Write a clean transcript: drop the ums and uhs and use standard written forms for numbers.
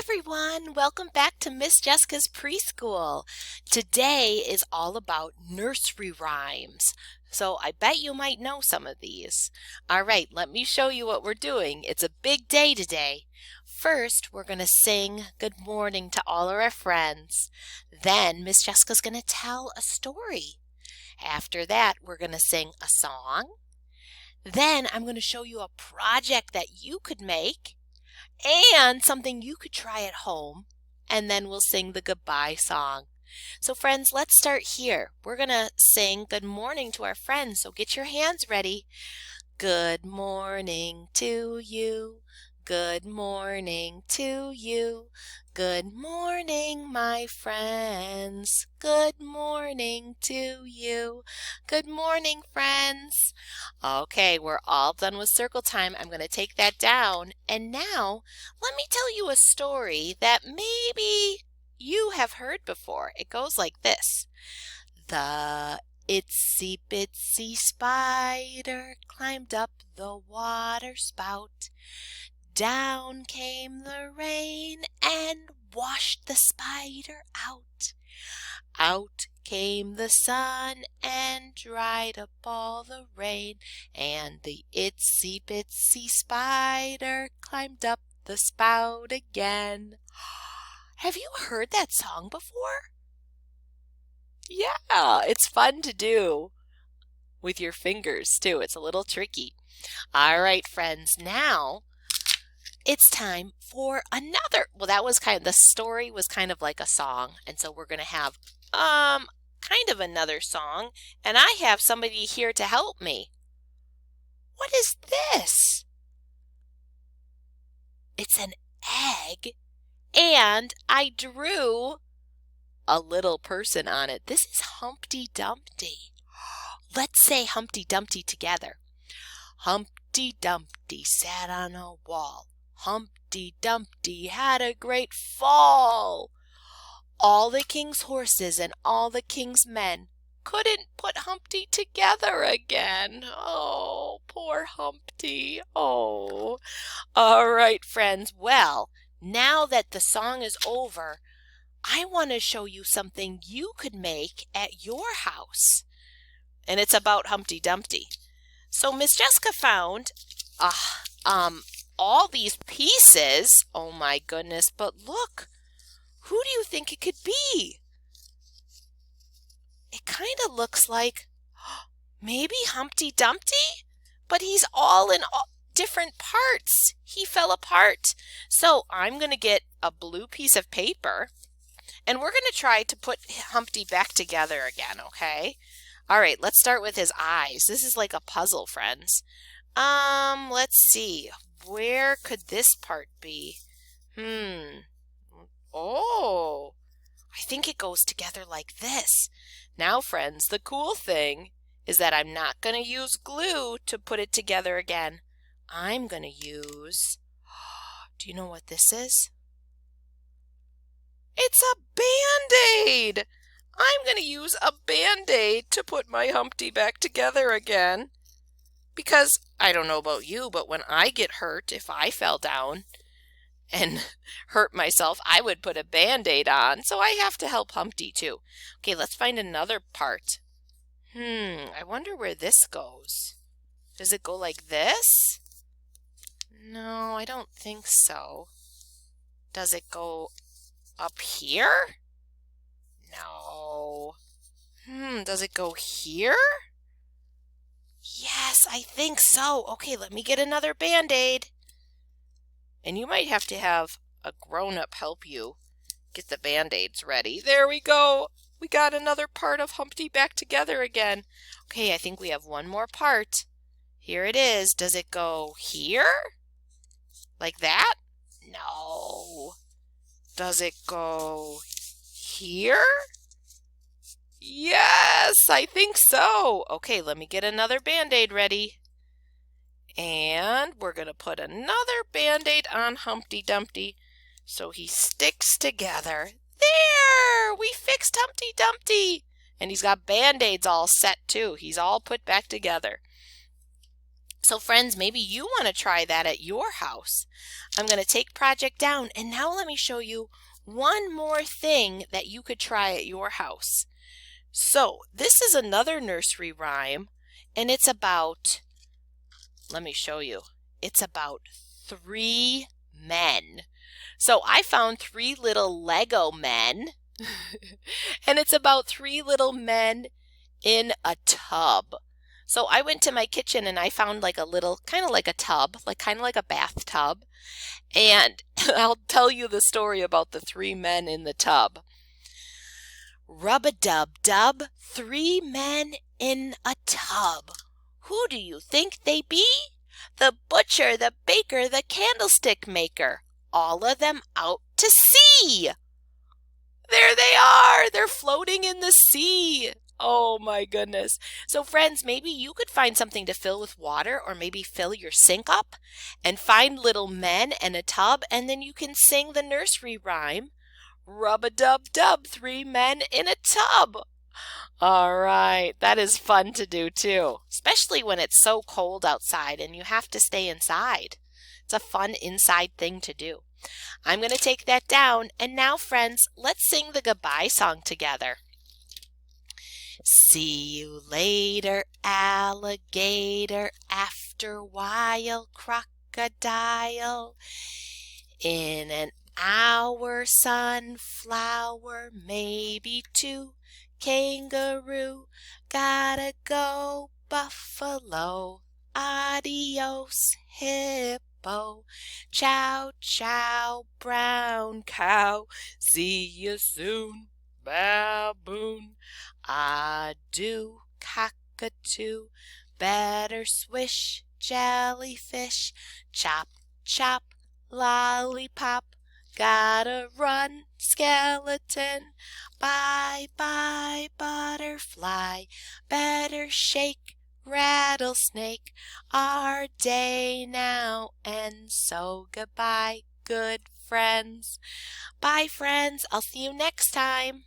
everyone, welcome back to Miss Jessica's Preschool. Today is all about nursery rhymes. So I bet you might know some of these. All right, let me show you what we're doing. It's a big day today. First, we're going to sing good morning to all of our friends. Then Miss Jessica's going to tell a story. After that, we're going to sing a song. Then I'm going to show you a project that you could make and something you could try at home, and then we'll sing the goodbye song. So friends, let's start here. We're going to sing good morning to our friends, so get your hands ready. Good morning to you. Good morning to you. Good morning, my friends. Good morning to you. Good morning, friends. Okay, we're all done with circle time. I'm going to take that down. And now, let me tell you a story that maybe you have heard before. It goes like this. The itsy bitsy spider climbed up the water spout. Down came the rain and washed the spider out. Out came the sun and dried up all the rain, and the itsy bitsy spider climbed up the spout again. Have you heard that song before? Yeah, it's fun to do with your fingers too. It's a little tricky. All right, friends, now it's time for another. Well, that was the story was kind of like a song, and so we're going to have kind of another song, and I have somebody here to help me. What is this? It's an egg, and I drew a little person on it. This is Humpty Dumpty. Let's say Humpty Dumpty together. Humpty Dumpty sat on a wall. Humpty Dumpty had a great fall. All the king's horses and all the king's men couldn't put Humpty together again. Oh, poor Humpty. Oh. All right, friends. Well, now that the song is over, I want to show you something you could make at your house. And it's about Humpty Dumpty. So Miss Jessica found all these pieces. Oh my goodness, but look, who do you think it could be? It kind of looks like maybe Humpty Dumpty, but he's all in different parts. He fell apart. So I'm going to get a blue piece of paper, and we're going to try to put Humpty back together again, okay? All right, let's start with his eyes. This is like a puzzle, friends. Let's see. Where could this part be? Oh, I think it goes together like this. Now, friends, the cool thing is that I'm not going to use glue to put it together again. I'm going to use, do you know what this is? It's a Band-Aid! I'm going to use a Band-Aid to put my Humpty back together again. Because, I don't know about you, but when I get hurt, if I fell down and hurt myself, I would put a Band-Aid on, so I have to help Humpty too. Okay, let's find another part. I wonder where this goes. Does it go like this? No, I don't think so. Does it go up here? No. Does it go here? Yes, I think so. Okay, let me get another Band-Aid. And you might have to have a grown-up help you get the Band-Aids ready. There we go. We got another part of Humpty back together again. Okay, I think we have one more part. Here it is. Does it go here? Like that? No. Does it go here? Yes, I think so. Okay, let me get another Band-Aid ready. And we're going to put another Band-Aid on Humpty Dumpty so he sticks together. There! We fixed Humpty Dumpty! And he's got Band-Aids all set too. He's all put back together. So friends, maybe you want to try that at your house. I'm going to take project down, and now let me show you one more thing that you could try at your house. So this is another nursery rhyme, and it's about, let me show you, it's about three men. So I found three little Lego men, and it's about three little men in a tub. So I went to my kitchen and I found like a little, kind of like a tub, like kind of like a bathtub. And I'll tell you the story about the three men in the tub. Rub-a-dub-dub, three men in a tub. Who do you think they be? The butcher, the baker, the candlestick maker. All of them out to sea. There they are. They're floating in the sea. Oh my goodness. So friends, maybe you could find something to fill with water, or maybe fill your sink up and find little men and a tub, and then you can sing the nursery rhyme. Rub-a-dub-dub, three men in a tub. All right, that is fun to do too, especially when it's so cold outside and you have to stay inside. It's a fun inside thing to do. I'm going to take that down, and now friends, let's sing the goodbye song together. See you later, alligator, after while, crocodile. In an hour, sunflower, maybe two, kangaroo. Gotta go, buffalo, adios, hippo. Chow, chow, brown cow, see you soon, baboon. Adieu, cockatoo, better swish, jellyfish. Chop, chop, lollipop, gotta run, skeleton. Bye, bye, butterfly, better shake, rattlesnake. Our day now ends, so goodbye, good friends. Bye, friends. I'll see you next time.